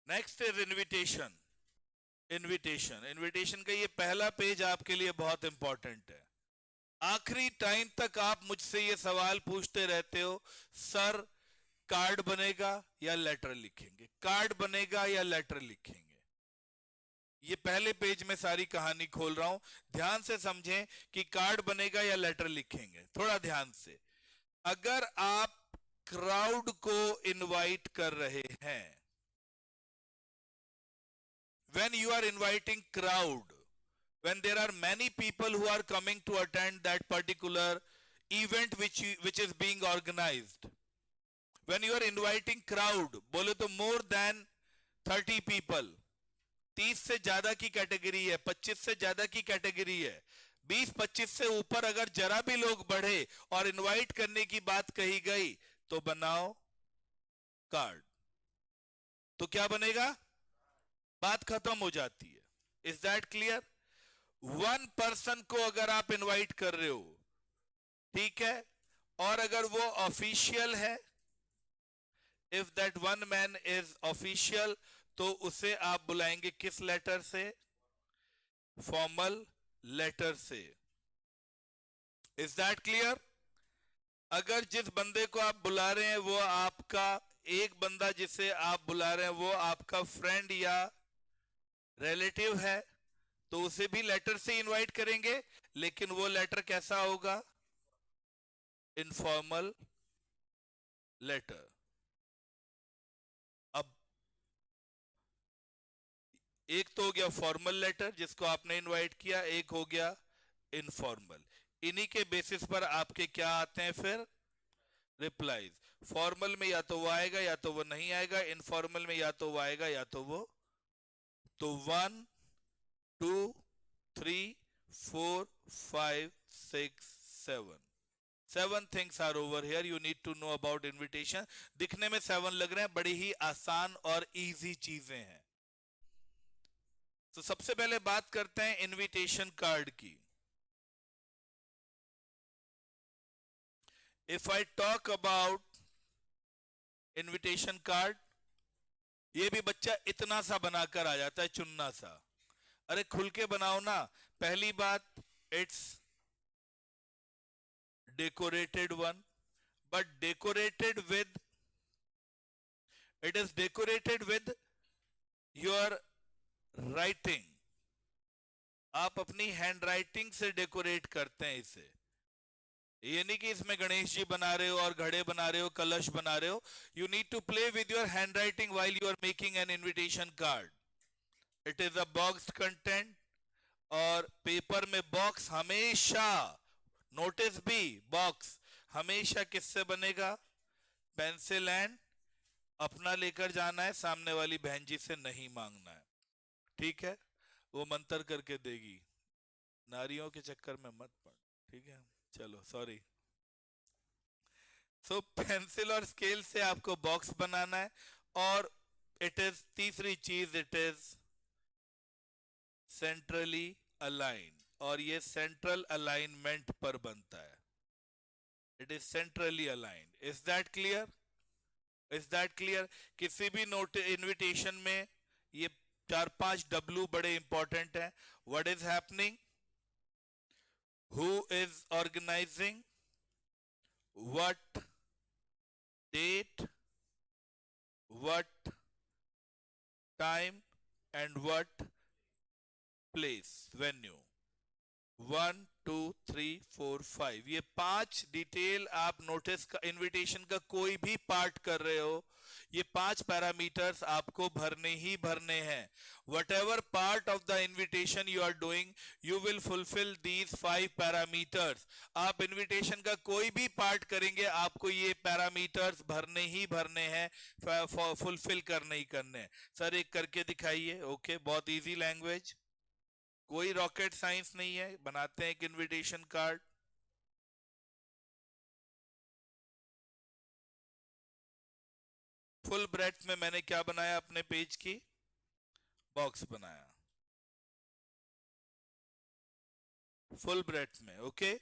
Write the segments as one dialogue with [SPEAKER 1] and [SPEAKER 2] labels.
[SPEAKER 1] Next is invitation. Invitation का ये पहला पेज आपके लिए बहुत इंपॉर्टेंट है। आखिरी टाइम तक आप मुझसे ये सवाल पूछते रहते हो, सर कार्ड बनेगा या लेटर लिखेंगे, कार्ड बनेगा या लेटर लिखेंगे। ये पहले पेज में सारी कहानी खोल रहा हूं, ध्यान से समझें कि कार्ड बनेगा या लेटर लिखेंगे, थोड़ा ध्यान से। अगर आप क्राउड को इनवाइट कर रहे हैं, when you are inviting crowd, when there are many people who are coming to attend that particular event which is being organized, when you are inviting crowd, बोले तो more than 30 people, 30 से ज्यादा की category है, 25 से ज्यादा की category है, 20-25 से ऊपर अगर जरा भी लोग बढ़े और इनवाइट करने की बात कही गई तो बनाओ कार्ड। तो क्या बनेगा, बात खत्म हो जाती है। Is that clear? One person को अगर आप इनवाइट कर रहे हो, ठीक है, और अगर वो ऑफिशियल है, if that one man is official, तो उसे आप बुलाएंगे किस लेटर से, फॉर्मल लेटर से। Is that clear? अगर जिस बंदे को आप बुला रहे हैं वो आपका, एक बंदा जिसे आप बुला रहे हैं वो आपका फ्रेंड या रिलेटिव है, तो उसे भी लेटर से इनवाइट करेंगे, लेकिन वो लेटर कैसा होगा, इनफॉर्मल लेटर। अब एक तो हो गया फॉर्मल लेटर जिसको आपने इनवाइट किया, एक हो गया इनफॉर्मल। इन्हीं के बेसिस पर आपके क्या आते हैं फिर, रिप्लाईज। फॉर्मल में या तो वो आएगा या तो वो नहीं आएगा, इनफॉर्मल में या तो वो आएगा या तो वो। तो 1 2 3 4 5 6 7 7 things are over here you need to know about invitation. दिखने में 7 लग रहे हैं, बड़ी ही आसान और इजी चीजें हैं। तो सबसे पहले बात करते हैं इनविटेशन कार्ड की। If I talk about invitation card, ये भी बच्चा इतना सा बनाकर आ जाता है, चुन्ना सा। अरे खुल के बनाओ ना। पहली बात, it's decorated one, but decorated with, it is decorated with your writing. आप अपनी हैंड राइटिंग से डेकोरेट करते हैं इसे। ये नहीं कि इसमें गणेश जी बना रहे हो और घड़े बना रहे हो, कलश बना रहे हो। You need to play with your handwriting while you are making an invitation card. It is a boxed content, और पेपर में बॉक्स हमेशा, नोटिस भी, बॉक्स हमेशा किससे बनेगा, पेंसिल एंड, अपना लेकर जाना है, सामने वाली बहन जी से नहीं मांगना है, ठीक है? वो मंतर करके देगी, नारियों के चक्कर में मत पड़, ठीक है? चलो सॉरी। सो पेंसिल और स्केल से आपको बॉक्स बनाना है, और इट इज, तीसरी चीज, इट इज सेंट्रली अलाइन, और ये सेंट्रल अलाइनमेंट पर बनता है। It is centrally aligned. Is that clear? Is that clear? किसी भी नोट इनविटेशन में ये 4-5 डब्ल्यू बड़े इंपॉर्टेंट हैं। What is happening, who is organising, what date, what time, and what place, venue. 1 2 3 4 5, ये 5 डिटेल आप नोटिस का, इनविटेशन का कोई भी पार्ट कर रहे हो, ये 5 पैरामीटर्स आपको भरने ही भरने हैं। Whatever part of the invitation you are doing, you will fulfil these 5 parameters. आप इन्विटेशन का कोई भी पार्ट करेंगे, आपको ये पैरामीटर्स भरने ही भरने हैं, फुलफिल करने ही करने हैं। सर एक करके दिखाइए। ओके, बहुत इजी लैंग्वेज, कोई रॉकेट साइंस नहीं है, बनाते हैं एक इनविटेशन कार्ड। फुल ब्रेड्थ में मैंने क्या बनाया, अपने पेज की बॉक्स बनाया, फुल ब्रेड्थ में। ओके,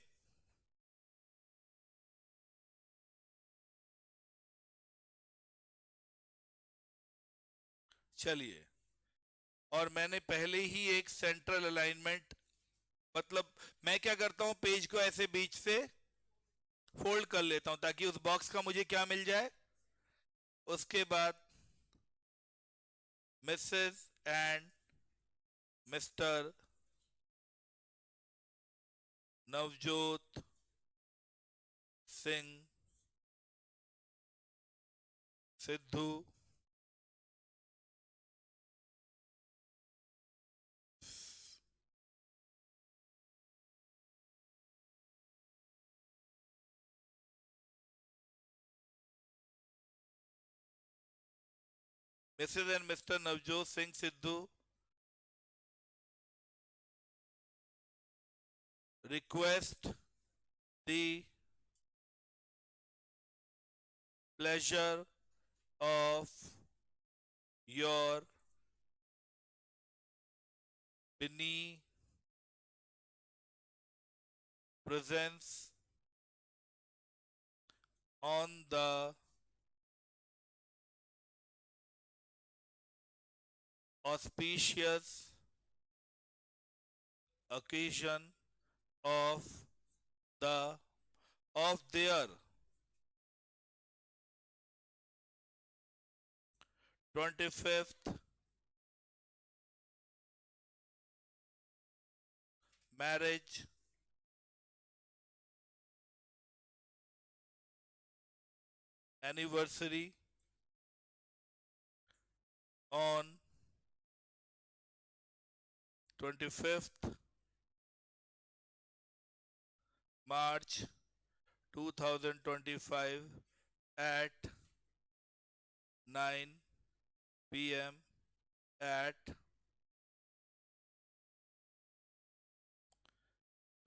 [SPEAKER 1] चलिए, और मैंने पहले ही एक सेंट्रल अलाइनमेंट, मतलब मैं क्या करता हूं, पेज को ऐसे बीच से फोल्ड कर लेता हूं ताकि उस बॉक्स का मुझे क्या मिल जाए। उसके बाद Mrs and mister Navjot Singh Sidhu Mrs. and Mr. Navjot Singh Sidhu request the pleasure of your presence on the auspicious occasion of their 25th marriage anniversary on 25th March 2025 at 9 p.m. at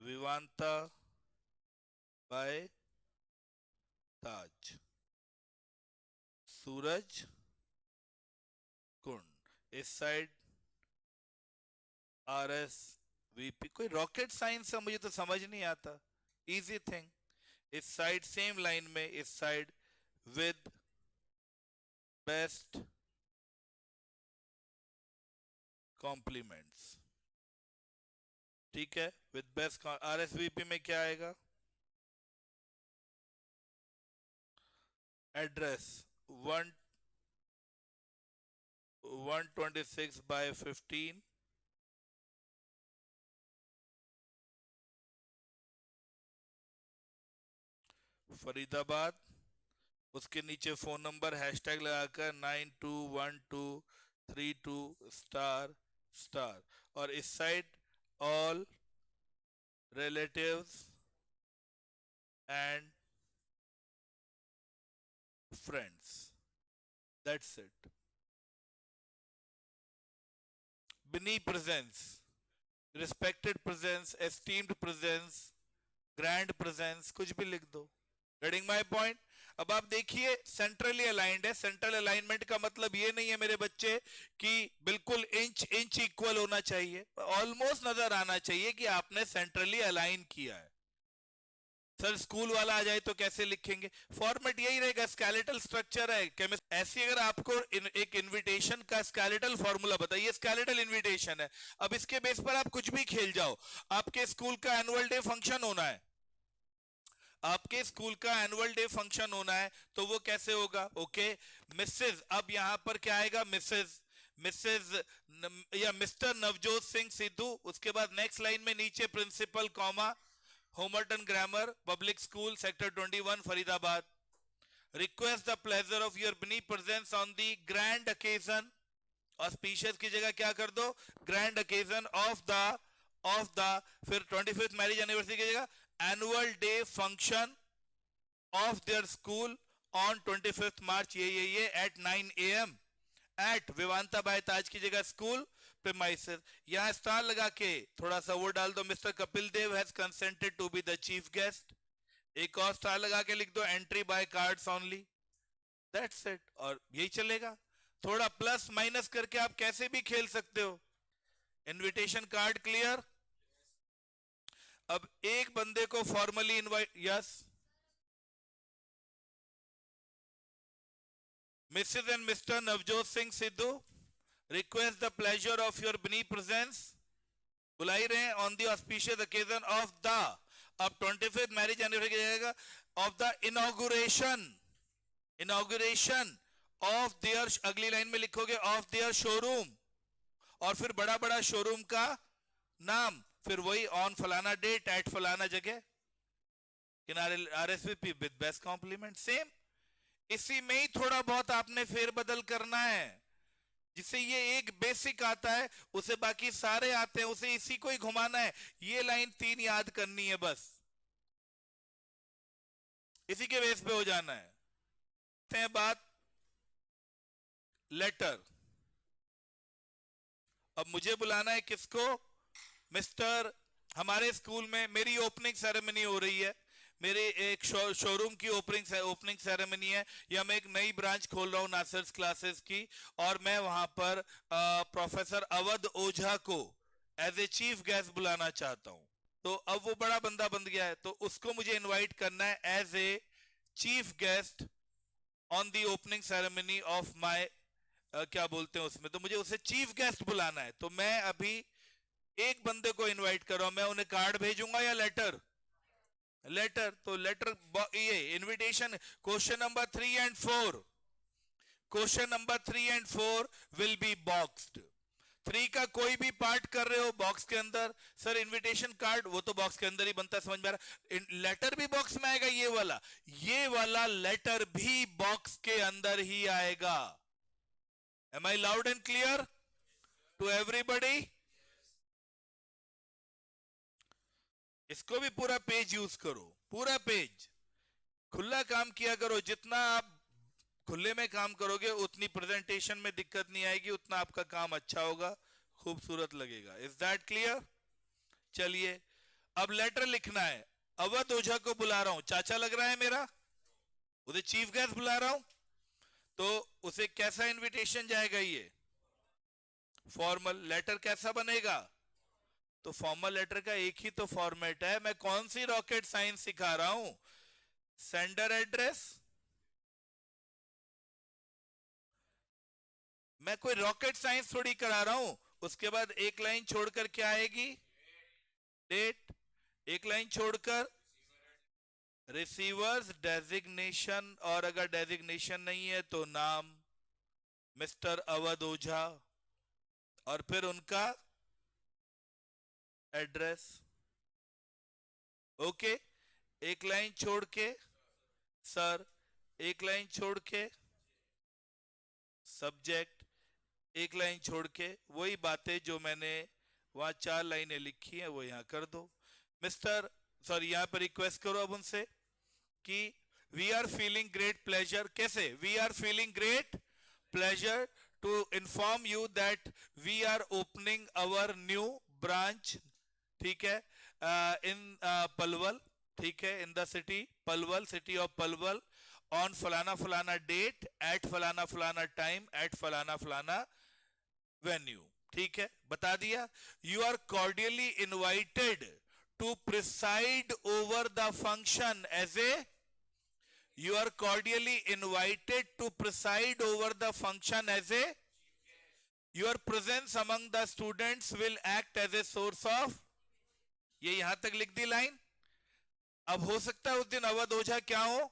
[SPEAKER 1] Vivanta by Taj Suraj Kund. इस side RSVP, कोई rocket science है मुझे तो समझ नहीं आता, easy thing. इस side same line में, इस साइड विद बेस्ट कॉम्प्लीमेंट्स, ठीक है। विद बेस्ट RSVP में क्या आएगा, एड्रेस 126/15 फरीदाबाद। उसके नीचे फोन नंबर हैशटैग लगाकर 921232 **, और इस side all relatives and friends, that's it. Benign presence, respected presence, esteemed presence, grand presence, कुछ भी लिख दो। Getting my point. अब आप देखिए सेंट्रली अलाइंड है। सेंट्रल अलाइनमेंट का मतलब ये नहीं है मेरे बच्चे कि बिल्कुल इंच इंच इक्वल होना चाहिए, ऑलमोस्ट नजर आना चाहिए कि आपने सेंट्रली अलाइन किया है। सर स्कूल वाला आ जाए तो कैसे लिखेंगे, फॉर्मेट यही रहेगा, स्केलेटल स्ट्रक्चर है केमिस्ट। ऐसी अगर आपको एक इनविटेशन का स्केलेटल फॉर्मूला बताइए, स्केलेटल इनविटेशन है, अब इसके बेस पर आप कुछ भी खेल जाओ। आपके स्कूल का एनुअल डे फंक्शन होना है, आपके स्कूल का एनुअल डे फंक्शन होना है, तो वो कैसे होगा, ओके मिसेज, अब यहां पर क्या आएगा, मिसेज या मिस्टर नवजोत सिंह सिद्धू। उसके बाद नेक्स्ट लाइन में नीचे principal comma Homerton grammar public school sector 21 Faridabad, request the pleasure of your benign presence on the grand occasion, auspicious की जगह क्या कर दो, ग्रैंड ओकेजन ऑफ द, फिर 25th मैरिज एनिवर्सरी की जगह annual day function of their school on 25th March ये at 9 AM at Vivanta by Taj की जगह स्कूल प्रीमाइसेस। यहां स्टार लगा के थोड़ा सा वो डाल दो, Mister Kapil Dev has consented to be the chief guest. एक और स्टार लगा के लिख दो, entry by cards only, that's it, और यही चलेगा। थोड़ा प्लस माइनस करके आप कैसे भी खेल सकते हो। Invitation card clear. अब एक बंदे को formally invite, yes, Mrs and mister Navjot Singh Sidhu request the pleasure of your benign presence, बुला ही रहे हैं, on the auspicious occasion of the, अब 25th मैरिज एनिवर्सरी जाएगा, of the inauguration, inauguration of their, अगली लाइन में लिखोगे ऑफ देयर शोरूम, और फिर बड़ा बड़ा शोरूम का नाम, फिर वही ऑन फलाना डेट एट फलाना जगह, किनारे RSVP with best compliment, same. इसी में ही थोड़ा बहुत आपने फेरबदल करना है, जिससे ये एक बेसिक आता है, उसे बाकी सारे आते हैं, उसे इसी को ही घुमाना है, ये लाइन 3 याद करनी है बस, इसी के बेस पे हो जाना है। बात लेटर, अब मुझे बुलाना है किसको, मिस्टर, हमारे स्कूल में मेरी ओपनिंग सेरेमनी हो रही है, मेरे एक शोरूम की ओपनिंग सेरेमनी है, या मैं एक नई ब्रांच खोल रहा हूं नासर्स क्लासेस की, और मैं वहां पर प्रोफेसर अवध ओझा को एज ए चीफ गेस्ट बुलाना चाहता हूं। तो अब वो बड़ा बंदा बन गया है, तो उसको मुझे इनवाइट करना है as a chief guest on the opening ceremony of my, क्या बोलते हैं उसमें, तो मुझे उसे चीफ गेस्ट बुलाना है। तो मैं अभी एक बंदे को इनवाइट कर रहा हूं, मैं उन्हें कार्ड भेजूंगा या लेटर, लेटर, तो लेटर, ये invitation, question number 3 and 4, question number 3 and 4 will be boxed. 3 का कोई भी पार्ट कर रहे हो बॉक्स के अंदर, सर इनविटेशन कार्ड वो तो बॉक्स के अंदर ही बनता है, समझ में आ रहा, लेटर भी बॉक्स में आएगा, ये वाला लेटर भी बॉक्स के अंदर ही आएगा। Am I loud and clear to everybody? इसको भी पूरा पेज यूज करो, पूरा पेज खुला काम किया करो, जितना आप खुले में काम करोगे उतनी प्रेजेंटेशन में दिक्कत नहीं आएगी, उतना आपका काम अच्छा होगा, खूबसूरत लगेगा। Is that clear? चलिए अब लेटर लिखना है, अवध ओझा को बुला रहा हूं, चाचा लग रहा है मेरा, उसे चीफ गेस्ट बुला रहा हूं, तो उसे कैसा इनविटेशन जाएगा, ये फॉर्मल लेटर कैसा बनेगा, तो फॉर्मल लेटर का एक ही तो फॉर्मेट है, मैं कौन सी रॉकेट साइंस सिखा रहा हूं, सेंडर एड्रेस, मैं कोई रॉकेट साइंस थोड़ी करा रहा हूं। उसके बाद एक लाइन छोड़कर क्या आएगी, डेट, एक लाइन छोड़कर रिसीवर्स डेजिग्नेशन, और अगर डेजिग्नेशन नहीं है तो नाम मिस्टर अवध ओझा, और फिर उनका एड्रेस, ओके। एक लाइन छोड़ के सर, एक लाइन छोड़ के सब्जेक्ट, एक लाइन छोड़ के वही बातें जो मैंने वहां 4 लाइनें लिखी हैं वो यहां कर दो। मिस्टर, सॉरी, यहां पर रिक्वेस्ट करो अब उनसे कि we are feeling great pleasure, कैसे, we are feeling great pleasure to inform you that we are opening our new branch, ठीक है, इन पलवल, ठीक है, in the city Palwal, city of Palwal, on फलाना फलाना डेट एट फलाना फलाना टाइम एट फलाना फलाना वेन्यू, ठीक है, बता दिया। You are cordially invited to preside over the function as a, you are cordially invited to preside over the function as a, your presence among the students will act as a source of, ये यहां तक लिख दी line. अब हो सकता है उस दिन अवध ओझा क्या हो,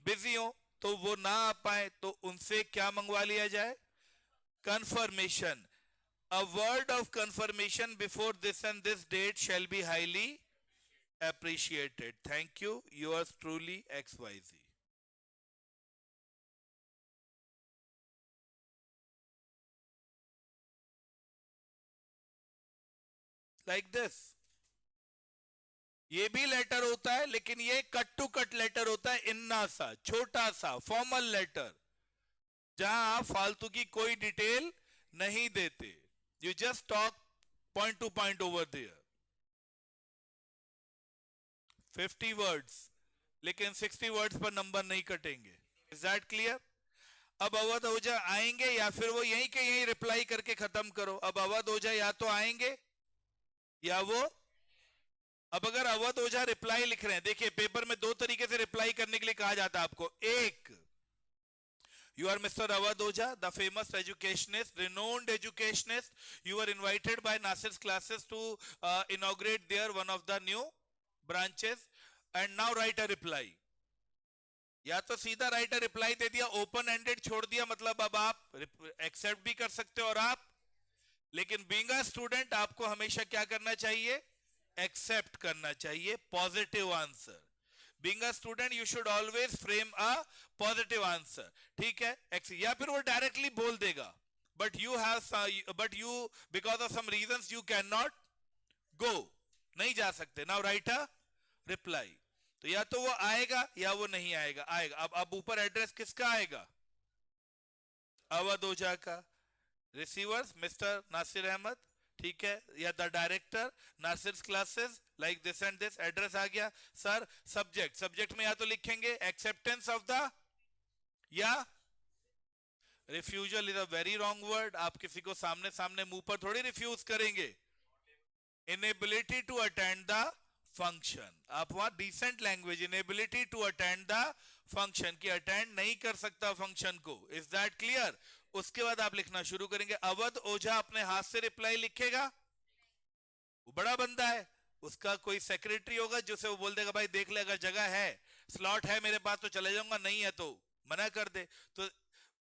[SPEAKER 1] बिजी हो, तो वो ना आ पाए, तो उनसे क्या मंगवा लिया जाए, confirmation, a word of confirmation before this and this date shall be highly appreciated, thank you, yours truly XYZ। like this, ये भी लेटर होता है, लेकिन ये कट टू कट लेटर होता है, इन्ना सा छोटा सा फॉर्मल लेटर, जहां आप फालतू की कोई डिटेल नहीं देते, you just talk point to point over there, 50 words, लेकिन 60 वर्ड्स पर नंबर नहीं कटेंगे। Is that clear? अब अवध ओझा आएंगे या फिर वो यहीं के यहीं रिप्लाई करके खत्म करो। अब अवध ओझा या तो आएंगे या वो, अब अगर अवध ओझा रिप्लाई लिख रहे हैं, देखिए पेपर में 2 तरीके से रिप्लाई करने के लिए कहा जाता है आपको, एक, You are Mr. Awadh Oja, the famous educationist, renowned educationist. You were invited by Nasir's classes to inaugurate there one of the new branches, and now write a reply. या तो सीधा राइट अ रिप्लाई दे दिया, open ended छोड़ दिया, मतलब अब आप accept भी कर सकते हो और आप, लेकिन बीइंग अ स्टूडेंट आपको हमेशा क्या करना चाहिए, एक्सेप्ट करना चाहिए positive answer. Being a student you should always frame a positive answer. ठीक है, या फिर वो डायरेक्टली बोल देगा, but you because of some reasons you can not go, नहीं जा सकते. Now write a reply. तो या तो वो आएगा या वो नहीं आएगा. अब ऊपर एड्रेस किसका आएगा, अवध ओझा का. रिसीवर्स मिस्टर नासिर अहमद, ठीक है, या the director Nasir classes like this and this. Address आ गया. सर सब्जेक्ट में या तो लिखेंगे एक्सेप्टेंस ऑफ द, या refusal is a very wrong word. आप किसी को सामने सामने मुंह पर थोड़ी रिफ्यूज करेंगे. Inability to attend the function. आप वहां decent language, inability to attend the function, की अटेंड नहीं कर सकता फंक्शन को. Is that clear? उसके बाद आप लिखना शुरू करेंगे. अवध ओझा अपने हाथ से रिप्लाई लिखेगा, वो बड़ा बंदा है, उसका कोई सेक्रेटरी होगा जो से वो बोल देगा भाई देख ले, अगर जगह है, स्लॉट है मेरे पास तो चले जाऊंगा, नहीं है तो मना कर दे. तो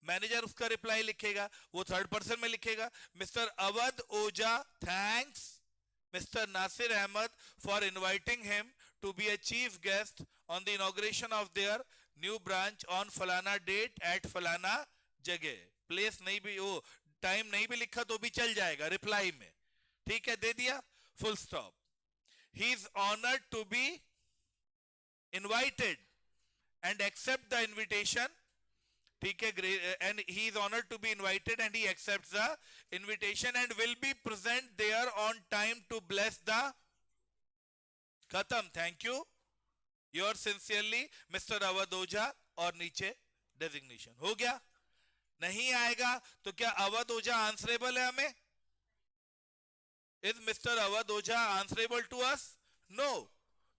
[SPEAKER 1] मैनेजर उसका रिप्लाई लिखेगा, वो थर्ड पर्सन में लिखेगा. Mister Awadh Ojha thanks Mr. Nasir Ahmed for inviting him to be a chief guest on the inauguration of their new branch on फलाना date at फलाना जगह. प्लेस नहीं भी, वो टाइम नहीं भी लिखा तो भी चल जाएगा रिप्लाई में. ठीक है, दे दिया, full stop. He is honored to be invited and accept the invitation. ठीक है, and he is honored to be invited and he accepts the invitation and will be present there on time to bless the. खत्म. Thank you. Your sincerely mister Awadh Ojha, और नीचे designation. हो गया. नहीं आएगा तो क्या अवध ओझा आंसरेबल है हमें? Is mister Awadh Ojha answerable to us? No.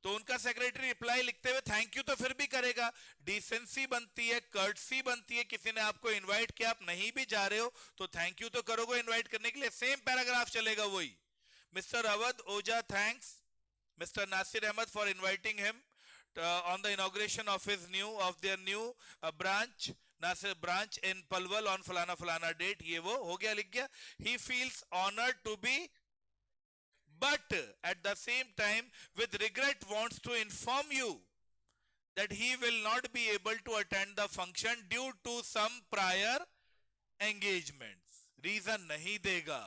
[SPEAKER 1] तो उनका सेक्रेटरी रिप्लाई लिखते हुए थैंक यू तो फिर भी करेगा. डिसेंसी बनती है, कर्टसी बनती है. किसी ने आपको इनवाइट किया, आप नहीं भी जा रहे हो तो थैंक यू तो करोगे इनवाइट करने के लिए. सेम पैराग्राफ चलेगा वही. Mister Awadh Ojha thanks mister Nasir Ahmed for inviting him on the inauguration of their new branch, Nasir branch in Palwal on फलाना फलाना date. ये वो हो गया, लिख गया. He feels honored to be, but at the same time with regret wants to inform you that he will not be able to attend the function due to some prior engagements. Reason नहीं देगा,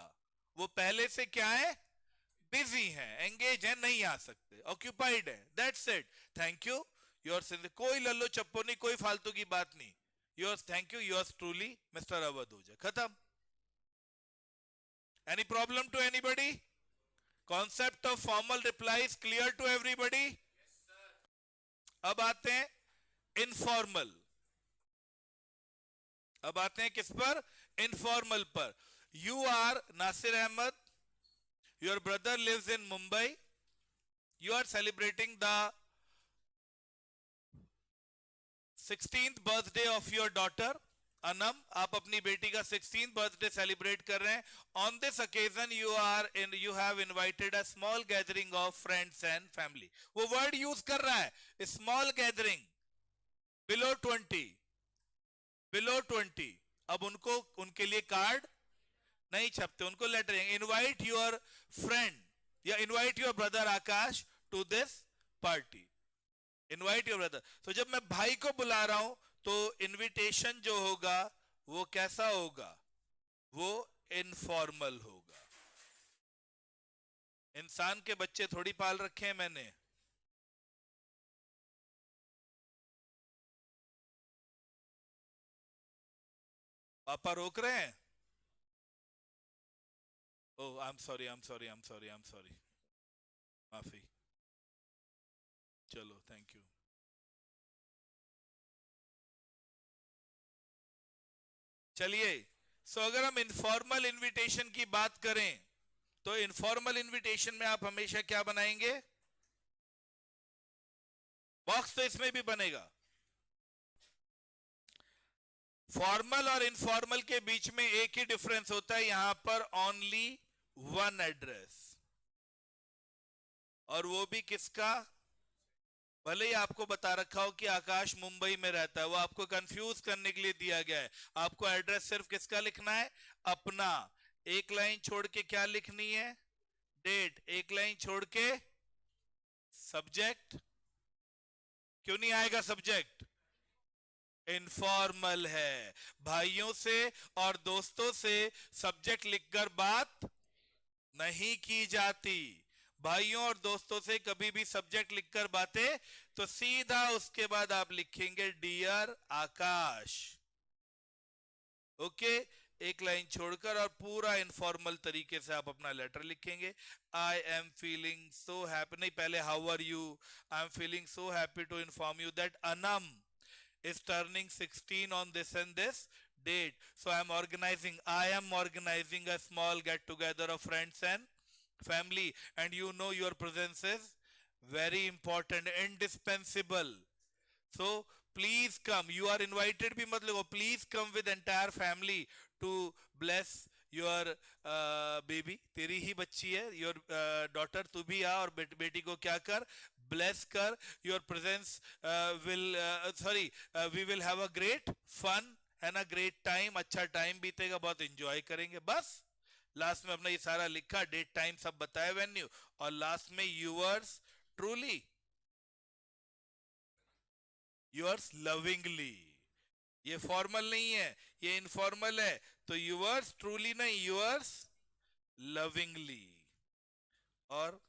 [SPEAKER 1] वो पहले से क्या है, busy है, engage है, नहीं आ सकते, ऑक्यूपाइड है. That's it. Thank you. Your कोई लल्लो चप्पो नहीं, कोई फालतू की बात नहीं. Yours thank you, yours truly mister Awadh Ojha. खत्म. Any problem to anybody? Concept of formal reply is clear to everybody? अब आते हैं इनफॉर्मल. अब आते हैं किस पर? इनफॉर्मल पर. You are Nasir Ahmed, your brother lives in Mumbai, you are celebrating the 16th birthday of your daughter Anam. आप अपनी बेटी का 16th birthday celebrate कर रहे हैं. On this occasion you have invited a small gathering of friends and family. वो word use कर रहा है, small gathering, below 20. अब उनको, उनके लिए कार्ड नहीं छपते, उनको लेटर. इनवाइट योर फ्रेंड या invite your brother Akash to this party. Invite your brother. तो जब मैं भाई को बुला रहा हूं तो इनविटेशन जो होगा वो कैसा होगा? वो इनफॉर्मल होगा. इंसान के बच्चे थोड़ी पाल रखे हैं मैंने. पापा रोक रहे हैं. Oh, I'm sorry. माफी. चलो, थैंक यू. चलिए, सो अगर हम इनफॉर्मल इनविटेशन की बात करें तो इनफॉर्मल इनविटेशन में आप हमेशा क्या बनाएंगे? बॉक्स तो इसमें भी बनेगा. फॉर्मल और इनफॉर्मल के बीच में एक ही डिफरेंस होता है, यहां पर ओनली वन एड्रेस, और वो भी किसका? भले ही आपको बता रखा हो कि आकाश मुंबई में रहता है, वो आपको कंफ्यूज करने के लिए दिया गया है। आपको एड्रेस सिर्फ किसका लिखना है? अपना। एक लाइन छोड़ के क्या लिखनी है? डेट। एक लाइन छोड़ के सब्जेक्ट। क्यों नहीं आएगा सब्जेक्ट? इनफॉर्मल है। भाइयों से और दोस्तों से सब्जेक्ट लिखकर बात नहीं की जाती। भाइयों और दोस्तों से कभी भी सब्जेक्ट लिखकर बातें, तो सीधा उसके बाद आप लिखेंगे डियर आकाश। ओके, एक लाइन छोड़कर, और पूरा इनफॉर्मल तरीके से आप अपना लेटर लिखेंगे। I am feeling so happy, नहीं पहले how are you, I am feeling so happy to inform you that Anam is turning 16 on this and this date. So I am organizing a small get together of friends and family, and you know your presence is very important, indispensable. So please come. You are invited भी मत लिखो, please come with entire family to bless your baby. तेरी ही बच्ची है, your daughter, तू भी आ और बेटी को क्या कर? Bless कर. Your presence we will have a great fun and a great time. अच्छा टाइम बीतेगा, बहुत एंजॉय करेंगे। बस लास्ट में अपना ये सारा लिखा, डेट टाइम सब बताया, वेन्यू, और लास्ट में yours truly, yours lovingly। ये फॉर्मल नहीं है, ये इनफॉर्मल है, तो yours truly नहीं, yours lovingly, और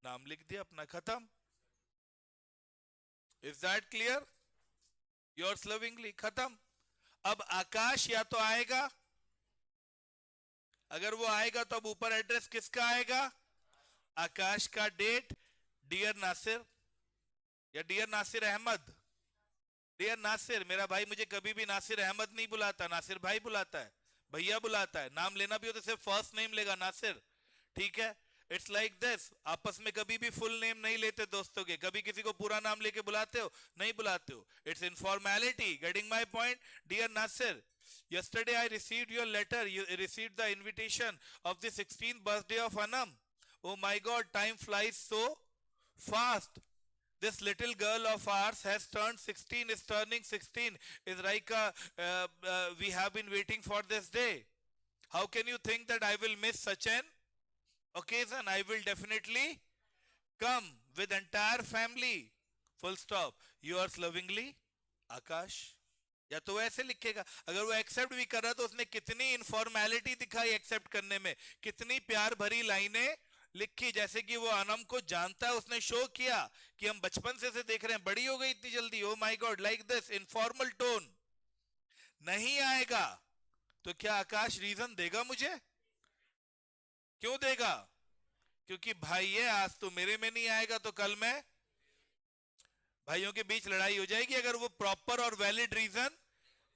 [SPEAKER 1] नाम लिख दिया अपना, खत्म। Is that clear? Yours lovingly, खत्म। अब आकाश या तो आएगा, अगर वो आएगा तो अब ऊपर एड्रेस किसका आएगा? आकाश का। डेट डियर नासिर, या डियर नासिर अहमद। डियर नासिर, मेरा भाई मुझे कभी भी नासिर अहमद नहीं बुलाता, नासिर भाई बुलाता है, भैया बुलाता है। नाम लेना भी हो तो सिर्फ फर्स्ट नेम लेगा, नासिर, ठीक है? It's like this. आपस में कभी भी फुल नेम नहीं लेते दोस्तों के, कभी किसी को पूरा नाम लेके बुलाते हो? नहीं बुलाते हो। It's informality. Getting my point? Dear Nasir, yesterday I received your letter, you received the invitation of the 16th birthday of Anam. Oh my god, time flies so fast. This little girl of ours has turned 16, is turning 16. Is Raika, we have been waiting for this day. How can you think that I will miss such an occasion? I will definitely come with entire family. Full stop. Yours lovingly, Akash. या तो ऐसे लिखेगा। अगर वो accept भी कर रहा तो उसने कितनी इनफॉर्मेलिटी दिखाई एक्सेप्ट करने में, कितनी प्यार भरी लाइनें लिखी, जैसे कि वो अनम को जानता है, उसने शो किया कि हम बचपन से देख रहे हैं, बड़ी हो गई इतनी जल्दी। Oh my God, like this informal tone. नहीं आएगा तो क्या आकाश रीजन देगा मुझे? क्यों देगा? क्योंकि भाई है, आज तो मेरे में नहीं आएगा तो कल मैं, भाइयों के बीच लड़ाई हो जाएगी। अगर वो प्रॉपर और वैलिड रीजन,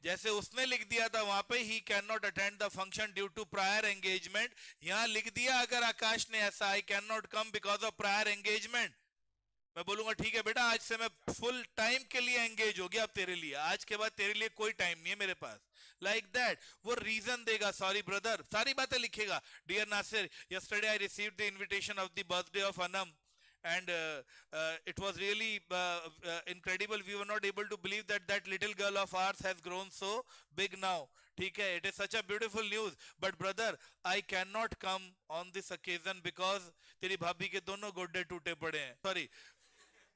[SPEAKER 1] जैसे उसने लिख दिया था वहां पे, he can not attend the function due to prior engagement, यहां लिख दिया अगर आकाश ने ऐसा, I can not come because of prior engagement, मैं बोलूंगा ठीक है बेटा, आज से मैं फुल टाइम के लिए एंगेज हो गया, अब तेरे लिए, आज के बाद तेरे लिए कोई टाइम नहीं है मेरे पास। लाइक दैट वो रीजन देगा। सॉरी ब्रदर, सारी बातें लिखेगा। Dear Nasir, yesterday I received the invitation of the birthday of Anam, and it was really incredible. We were not able to believe that that little girl of ours has grown so big now. ठीक है, it is such a beautiful news, but brother, I cannot come on this occasion because तेरी भाभी के दोनों गोड्डे टूटे पड़े हैं। सॉरी,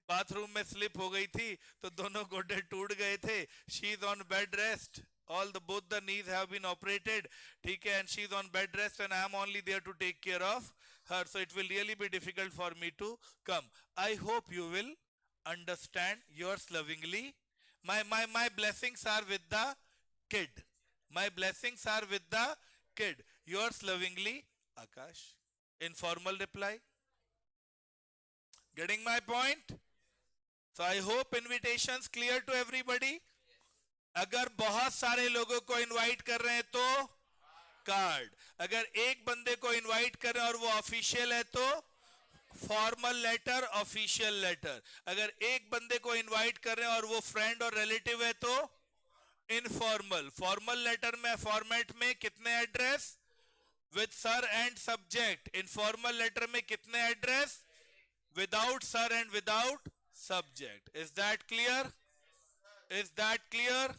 [SPEAKER 1] बाथरूम में स्लिप हो गई थी तो दोनों गोड्डे टूट गए थे। She is on bed rest, all the both the knees have been operated, ठीक है, and she is on bed rest and I am only there to take care of her, so it will really be difficult for me to come. I hope you will understand. Yours lovingly. My blessings are with the kid. My blessings are with the kid. Yours lovingly, Akash. Informal reply. Getting my point? So I hope invitations clear to everybody. अगर बहुत सारे लोगों को invite कर रहे हैं तो card, अगर एक बंदे को इनवाइट कर रहे हैं और वो ऑफिशियल है तो फॉर्मल लेटर, ऑफिशियल लेटर। अगर एक बंदे को इनवाइट कर रहे हैं और वो फ्रेंड और रिलेटिव है तो इनफॉर्मल, फॉर्मल लेटर में फॉर्मेट में कितने address, with sir and subject. Informal letter में कितने address, without sir and without subject. Is that clear? Is that clear?